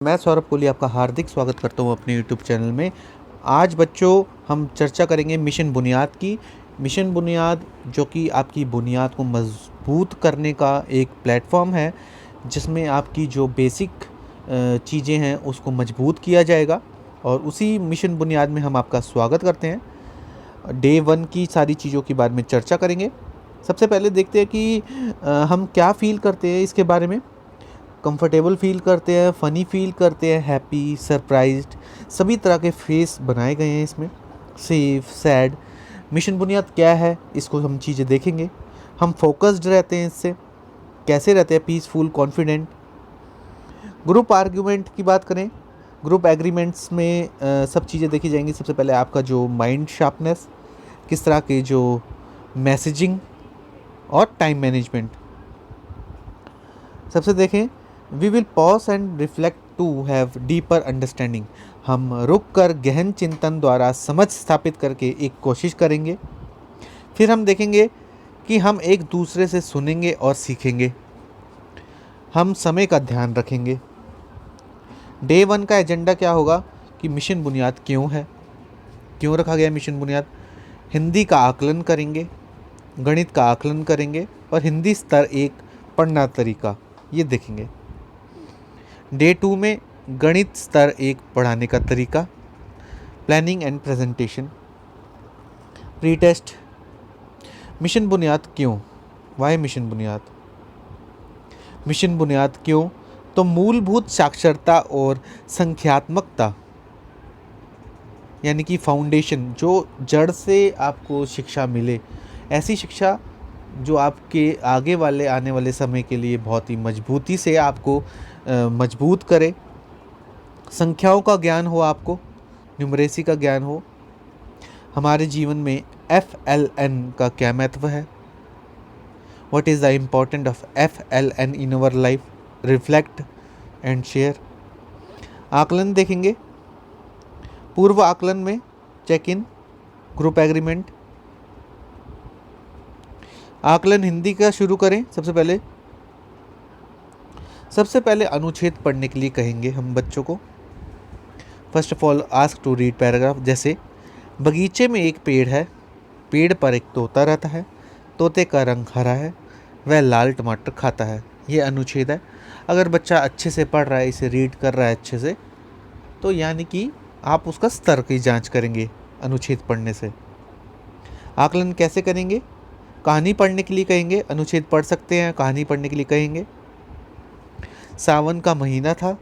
मैं सौरभ कोहली आपका हार्दिक स्वागत करता हूँ अपने यूट्यूब चैनल में। आज बच्चों हम चर्चा करेंगे मिशन बुनियाद की। मिशन बुनियाद जो कि आपकी बुनियाद को मजबूत करने का एक प्लेटफॉर्म है, जिसमें आपकी जो बेसिक चीज़ें हैं उसको मजबूत किया जाएगा। और उसी मिशन बुनियाद में हम आपका स्वागत करते हैं। डे 1 की सारी चीज़ों के बारे में चर्चा करेंगे। सबसे पहले देखते हैं कि हम क्या फ़ील करते हैं इसके बारे में। कंफर्टेबल फील करते हैं, फ़नी फील करते हैं, हैप्पी, सरप्राइज्ड, सभी तरह के फेस बनाए गए हैं इसमें। Safe, sad. मिशन बुनियाद क्या है, इसको हम चीज़ें देखेंगे। हम फोकस्ड रहते हैं इससे, कैसे रहते हैं, पीसफुल, कॉन्फिडेंट। ग्रुप आर्ग्यूमेंट की बात करें, ग्रुप एग्रीमेंट्स में सब चीज़ें देखी जाएंगी। सबसे पहले आपका जो माइंड शार्पनेस, किस तरह के जो मैसेजिंग और टाइम मैनेजमेंट। सबसे देखें, we will pause and reflect to have deeper understanding. हम रुक कर गहन चिंतन द्वारा समझ स्थापित करके एक कोशिश करेंगे। फिर हम देखेंगे कि हम एक दूसरे से सुनेंगे और सीखेंगे। हम समय का ध्यान रखेंगे। डे 1 का एजेंडा क्या होगा कि मिशन बुनियाद क्यों है, क्यों रखा गया मिशन बुनियाद। हिंदी का आकलन करेंगे, गणित का आकलन करेंगे और हिंदी स्तर 1 पढ़ना तरीका ये देखेंगे। डे 2 में गणित स्तर 1 पढ़ाने का तरीका, planning and presentation. Pre test, mission Buniyaad क्यों, वाई मिशन बुनियाद। मिशन बुनियाद क्यों, तो मूलभूत साक्षरता और संख्यात्मकता, यानी कि फाउंडेशन, जो जड़ से आपको शिक्षा मिले, ऐसी शिक्षा जो आपके आगे वाले आने वाले समय के लिए बहुत ही मजबूती से आपको मजबूत करे। संख्याओं का ज्ञान हो, आपको न्यूमरेसी का ज्ञान हो। हमारे जीवन में FLN का क्या महत्व है, what is the important of FLN in our life, reflect and share. आकलन देखेंगे, पूर्व आकलन में चेक इन, ग्रुप एग्रीमेंट। आकलन हिंदी का शुरू करें। सबसे पहले अनुच्छेद पढ़ने के लिए कहेंगे हम बच्चों को। First of all ask to read paragraph. जैसे, बगीचे में एक पेड़ है, पेड़ पर एक तोता रहता है, तोते का रंग हरा है, वह लाल टमाटर खाता है। ये अनुच्छेद है। अगर बच्चा अच्छे से पढ़ रहा है, इसे रीड कर रहा है अच्छे से, तो यानी कि आप उसका स्तर की जांच करेंगे अनुच्छेद पढ़ने से। आकलन कैसे करेंगे, कहानी पढ़ने के लिए कहेंगे, अनुच्छेद पढ़ सकते हैं, कहानी पढ़ने के लिए कहेंगे। सावन का महीना था,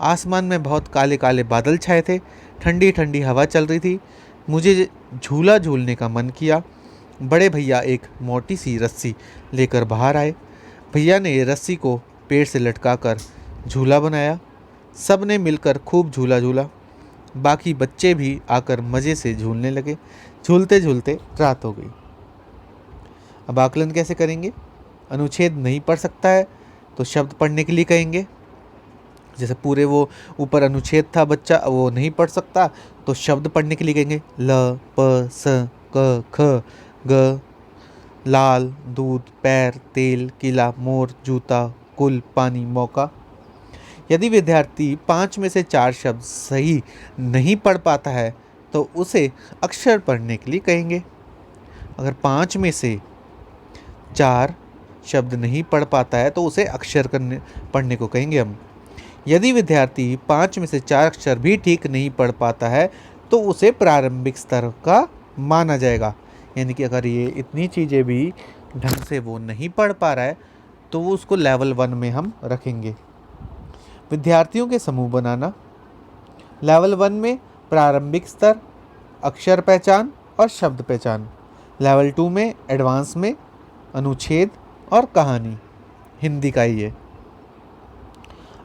आसमान में बहुत काले काले बादल छाए थे, ठंडी ठंडी हवा चल रही थी। मुझे झूला झूलने का मन किया। बड़े भैया एक मोटी सी रस्सी लेकर बाहर आए। भैया ने रस्सी को पेड़ से लटकाकर झूला बनाया। सब ने मिलकर खूब झूला झूला। बाकी बच्चे भी आकर मज़े से झूलने लगे। झूलते झूलते रात हो गई। अब आकलन कैसे करेंगे, अनुच्छेद नहीं पढ़ सकता है तो शब्द पढ़ने के लिए कहेंगे। जैसे पूरे वो ऊपर अनुच्छेद था, बच्चा वो नहीं पढ़ सकता तो शब्द पढ़ने के लिए कहेंगे। ल, प, स, क, ख, ग, लाल, दूध, पैर, तेल, किला, मोर, जूता, कुल, पानी, मौका। यदि विद्यार्थी 5 में से 4 शब्द सही नहीं पढ़ पाता है तो उसे अक्षर पढ़ने के लिए कहेंगे। अगर 5 में से 4 शब्द नहीं पढ़ पाता है तो उसे अक्षर पढ़ने को कहेंगे हम। यदि विद्यार्थी 5 में से 4 अक्षर भी ठीक नहीं पढ़ पाता है तो उसे प्रारंभिक स्तर का माना जाएगा। यानी कि अगर ये इतनी चीज़ें भी ढंग से वो नहीं पढ़ पा रहा है तो वो उसको लेवल 1 में हम रखेंगे। विद्यार्थियों के समूह बनाना, लेवल 1 में प्रारंभिक स्तर, अक्षर पहचान और शब्द पहचान। लेवल 2 में एडवांस में अनुच्छेद और कहानी, हिंदी का ही है।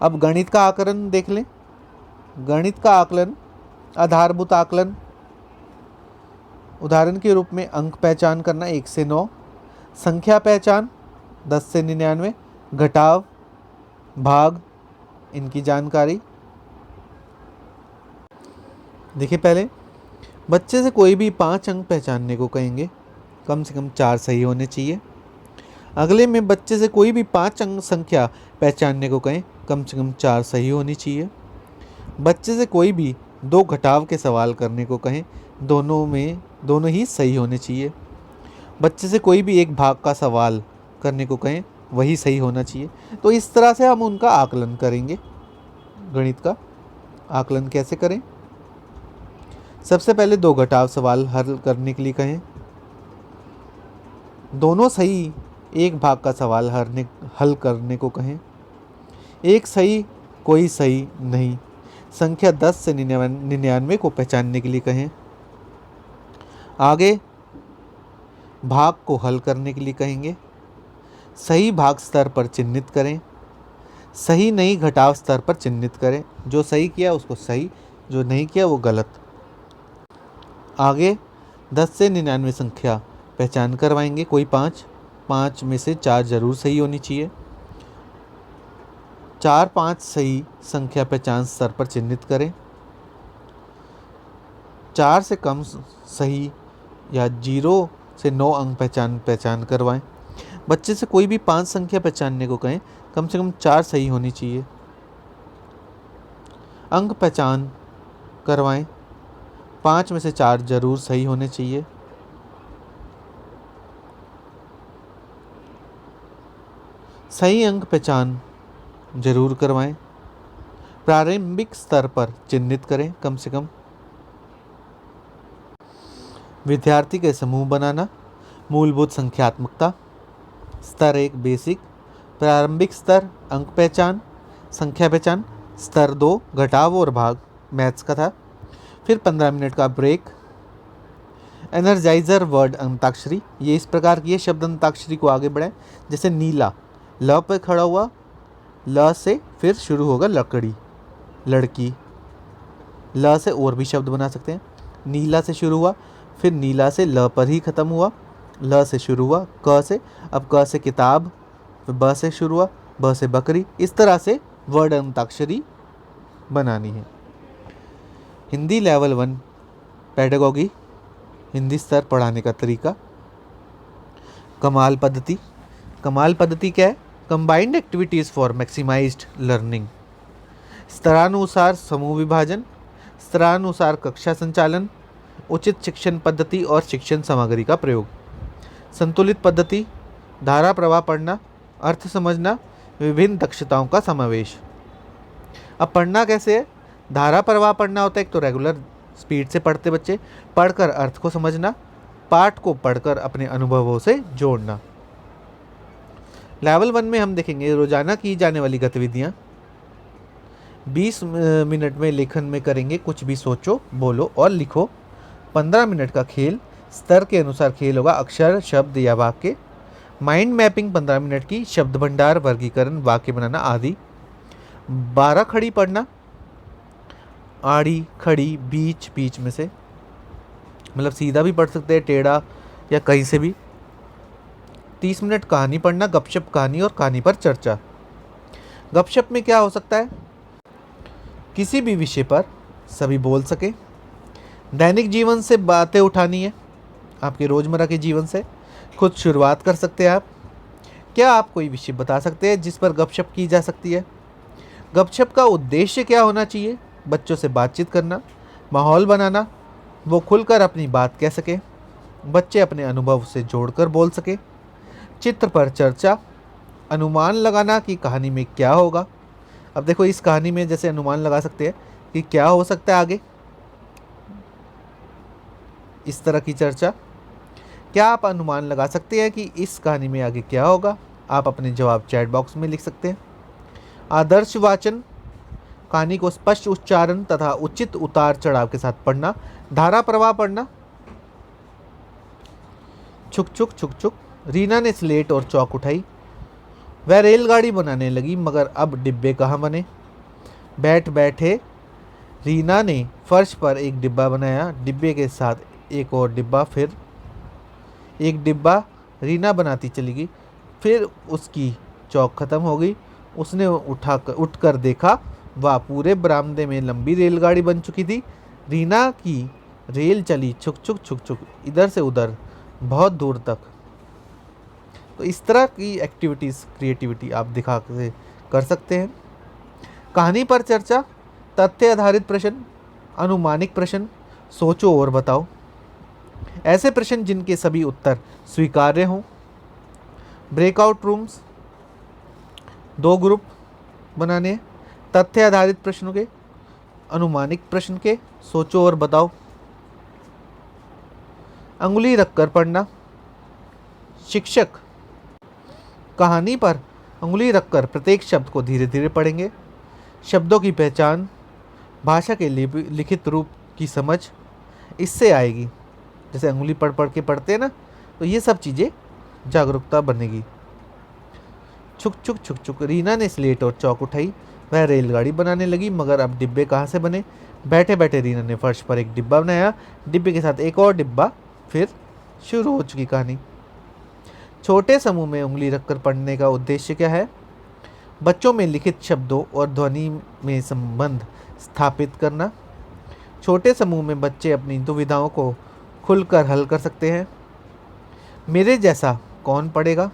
अब गणित का आकलन देख लें। गणित का आकलन, आधारभूत आकलन, उदाहरण के रूप में अंक पहचान करना 1 से 9, संख्या पहचान 10 से 99, घटाव, भाग, इनकी जानकारी। देखिए, पहले बच्चे से कोई भी 5 अंक पहचानने को कहेंगे, कम से कम 4 सही होने चाहिए। अगले में बच्चे से कोई भी 5 अंक संख्या पहचानने को कहें, कम से कम 4 सही होनी चाहिए। बच्चे से कोई भी दो घटाव के सवाल करने को कहें, दोनों ही सही होने चाहिए। बच्चे से कोई भी एक भाग का सवाल करने को कहें, वही सही होना चाहिए। तो इस तरह से हम उनका आकलन करेंगे। गणित का आकलन कैसे करें? सबसे पहले दो घटाव सवाल हल करने के लिए कहें, दोनों सही एक भाग का सवाल हल करने को कहें, एक सही कोई सही नहीं, संख्या 10 से 99 को पहचानने के लिए कहें। आगे भाग को हल करने के लिए कहेंगे, सही भाग स्तर पर चिन्हित करें, सही नहीं घटाव स्तर पर चिन्हित करें। जो सही किया उसको सही, जो नहीं किया वो गलत। आगे 10 से 99 संख्या पहचान करवाएंगे, कोई 5 में से 4 जरूर सही होनी चाहिए। 4 5 सही संख्या पहचान स्तर पर चिन्हित करें। 4 से कम सही या 0 से 9 अंक पहचान करवाएं। बच्चे से कोई भी 5 संख्या पहचानने को कहें, कम से कम 4 सही होनी चाहिए। अंक पहचान करवाएं, 5 में से 4 जरूर सही होने चाहिए। सही अंक पहचान जरूर करवाएं। प्रारंभिक स्तर पर चिन्हित करें कम से कम। विद्यार्थी के समूह बनाना, मूलभूत संख्यात्मकता, स्तर 1 बेसिक, प्रारंभिक स्तर अंक पहचान संख्या पहचान, स्तर 2 घटाव और भाग मैथ्स का था। फिर 15 मिनट का ब्रेक। एनर्जाइजर वर्ड अंताक्षरी, ये इस प्रकार की शब्द अंताक्षरी को आगे बढ़ाएं। जैसे नीला, ल पे खड़ा हुआ, ल से फिर शुरू होगा लकड़ी, लड़की। ल से और भी शब्द बना सकते हैं। नीला से शुरू हुआ, फिर नीला से ल पर ही ख़त्म हुआ, ल से शुरू हुआ, क से, अब क से किताब, फिर ब से शुरू हुआ, ब से बकरी। इस तरह से वर्ड अंताक्षरी बनानी है। हिंदी लेवल 1 पेडागॉजी, हिंदी स्तर पढ़ाने का तरीका। कमाल पद्धति। कमाल पद्धति क्या है? Combined activities for maximised learning. स्तरानुसार समूह विभाजन, स्तरानुसार कक्षा संचालन, उचित शिक्षण पद्धति और शिक्षण सामग्री का प्रयोग। संतुलित पद्धति, धारा प्रवाह पढ़ना, अर्थ समझना, विभिन्न दक्षताओं का समावेश। अब पढ़ना कैसे है? धारा प्रवाह पढ़ना होता है, एक तो रेगुलर स्पीड से पढ़ते बच्चे, पढ़कर अर्थ को समझना, पाठ को पढ़कर अपने अनुभवों से जोड़ना। लेवल 1 में हम देखेंगे रोजाना की जाने वाली गतिविधियाँ। 20 मिनट में लेखन में करेंगे कुछ भी सोचो, बोलो और लिखो। 15 मिनट का खेल, स्तर के अनुसार खेल होगा, अक्षर, शब्द या वाक्य। माइंड मैपिंग 15 मिनट की, शब्द भंडार, वर्गीकरण, वाक्य बनाना आदि। 12 खड़ी पढ़ना, आड़ी खड़ी बीच बीच में से, मतलब सीधा भी पढ़ सकते हैं, टेढ़ा या कहीं से भी। 30 मिनट कहानी पढ़ना, गपशप कहानी और कहानी पर चर्चा। गपशप में क्या हो सकता है? किसी भी विषय पर सभी बोल सके। दैनिक जीवन से बातें उठानी है, आपके रोजमर्रा के जीवन से खुद शुरुआत कर सकते हैं आप। क्या आप कोई विषय बता सकते हैं जिस पर गपशप की जा सकती है? गपशप का उद्देश्य क्या होना चाहिए? बच्चों से बातचीत करना, माहौल बनाना, वो खुलकर अपनी बात कह सके, बच्चे अपने अनुभव से जोड़कर बोल सके। चित्र पर चर्चा, अनुमान लगाना कि कहानी में क्या होगा। अब देखो इस कहानी में जैसे अनुमान लगा सकते हैं कि क्या हो सकता है आगे, इस तरह की चर्चा। क्या आप अनुमान लगा सकते हैं कि इस कहानी में आगे क्या होगा? आप अपने जवाब चैट बॉक्स में लिख सकते हैं। आदर्श वाचन, कहानी को स्पष्ट उच्चारण तथा उचित उतार चढ़ाव के साथ पढ़ना। धारा प्रवाह पढ़ना। छुक छुक छुक छुक, रीना ने स्लेट और चौक उठाई, वह रेलगाड़ी बनाने लगी मगर अब डिब्बे कहाँ बने। बैठ बैठे, रीना ने फर्श पर एक डिब्बा बनाया, डिब्बे के साथ एक और डिब्बा, फिर एक डिब्बा। रीना बनाती चली गई, फिर उसकी चौक ख़त्म हो गई। उसने उठकर देखा, वह पूरे बरामदे में लंबी रेलगाड़ी बन चुकी थी। रीना की रेल चली छुक छुक छुक छुक, इधर से उधर, बहुत दूर तक। तो इस तरह की एक्टिविटीज़, क्रिएटिविटी आप दिखा के कर सकते हैं। कहानी पर चर्चा, तथ्य आधारित प्रश्न, अनुमानिक प्रश्न, सोचो और बताओ। ऐसे प्रश्न जिनके सभी उत्तर स्वीकार्य हों। ब्रेकआउट रूम्स, 2 ग्रुप बनाने हैं, तथ्य आधारित प्रश्नों के, अनुमानिक प्रश्न के, सोचो और बताओ। अंगुली रखकर पढ़ना। शिक्षक कहानी पर अंगुली रखकर प्रत्येक शब्द को धीरे धीरे पढ़ेंगे। शब्दों की पहचान, भाषा के लिखित रूप की समझ इससे आएगी। जैसे अंगुली पढ़ पढ़ के पढ़ते हैं ना, तो ये सब चीज़ें जागरूकता बनेगी। छुक छुक छुक छुक, रीना ने स्लेट और चौक उठाई। वह रेलगाड़ी बनाने लगी, मगर अब डिब्बे कहाँ से बने? बैठे बैठे रीना ने फर्श पर एक डिब्बा बनाया, डिब्बे के साथ एक और डिब्बा। फिर शुरू हो चुकी कहानी। छोटे समूह में उंगली रखकर पढ़ने का उद्देश्य क्या है? बच्चों में लिखित शब्दों और ध्वनि में संबंध स्थापित करना। छोटे समूह में बच्चे अपनी दुविधाओं को खुलकर हल कर सकते हैं। मेरे जैसा कौन पढ़ेगा?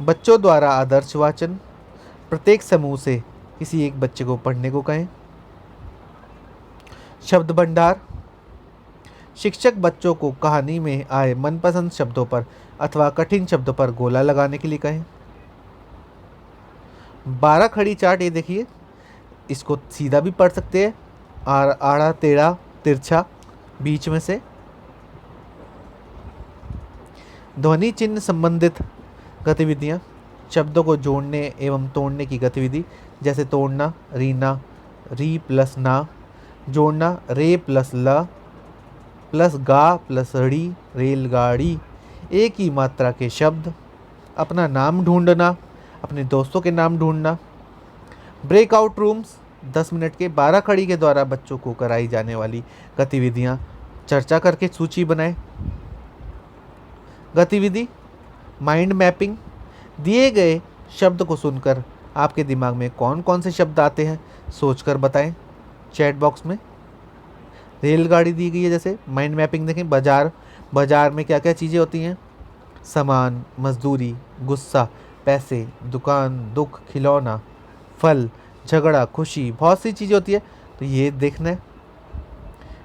बच्चों द्वारा आदर्श वाचन। प्रत्येक समूह से किसी एक बच्चे को पढ़ने को कहें। शब्द भंडार, शिक्षक बच्चों को कहानी में आए मनपसंद शब्दों पर अथवा कठिन शब्दों पर गोला लगाने के लिए कहें। 12 खड़ी चार्ट, ये देखिए, इसको सीधा भी पढ़ सकते हैं, आड़ा टेढ़ा तिरछा बीच में से। ध्वनि चिन्ह संबंधित गतिविधियाँ, शब्दों को जोड़ने एवं तोड़ने की गतिविधि, जैसे तोड़ना रीना, री प्लस ना, जोड़ना रे प्लस ल प्लस गा प्लस ड़ी, रेलगाड़ी। एक ही मात्रा के शब्द। अपना नाम ढूंढना, अपने दोस्तों के नाम ढूंढना। ब्रेकआउट रूम्स, 10 मिनट के 12 खड़ी के द्वारा बच्चों को कराई जाने वाली गतिविधियाँ चर्चा करके सूची बनाएं। गतिविधि माइंड मैपिंग, दिए गए शब्द को सुनकर आपके दिमाग में कौन कौन से शब्द आते हैं सोचकर बताएं चैट बॉक्स में। रेलगाड़ी दी गई है, जैसे माइंड मैपिंग देखें। बाजार में क्या क्या चीज़ें होती हैं? सामान, मजदूरी, गुस्सा, पैसे, दुकान, दुख, खिलौना, फल, झगड़ा, खुशी, बहुत सी चीज़ें होती है, तो ये देखना है।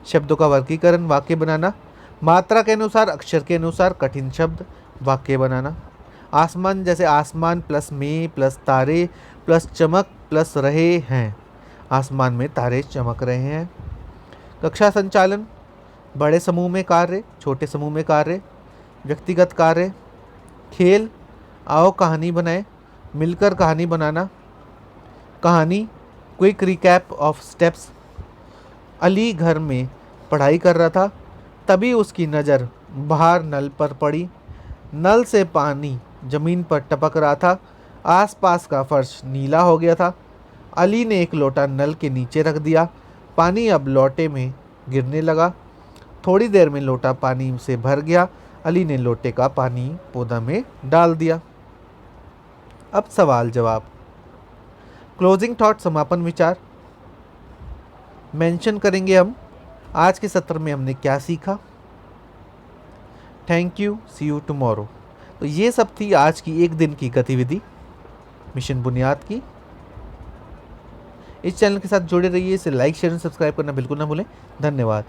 शब्दों का वर्गीकरण, वाक्य बनाना। मात्रा के अनुसार, अक्षर के अनुसार कठिन शब्द, वाक्य बनाना। आसमान, जैसे आसमान प्लस में प्लस तारे प्लस चमक प्लस रहे हैं, आसमान में तारे चमक रहे हैं। कक्षा संचालन, बड़े समूह में कार्य, छोटे समूह में कार्य, व्यक्तिगत कार्य। खेल, आओ कहानी बनाएं, मिलकर कहानी बनाना। कहानी, quick recap of steps. Ali घर में पढ़ाई कर रहा था, तभी उसकी नज़र बाहर नल पर पड़ी। नल से पानी ज़मीन पर टपक रहा था, आसपास का फर्श नीला हो गया था। अली ने एक लोटा नल के नीचे रख दिया, पानी अब लोटे में गिरने लगा। थोड़ी देर में लोटा पानी से भर गया। अली ने लोटे का पानी पौधा में डाल दिया। अब सवाल जवाब। क्लोजिंग थॉट, समापन विचार मेंशन करेंगे हम। आज के सत्र में हमने क्या सीखा? Thank you, see you tomorrow. तो ये सब थी आज की एक दिन की गतिविधि मिशन बुनियाद की। इस चैनल के साथ जुड़े रहिए, इसे लाइक शेयर और सब्सक्राइब करना बिल्कुल ना भूलें। धन्यवाद।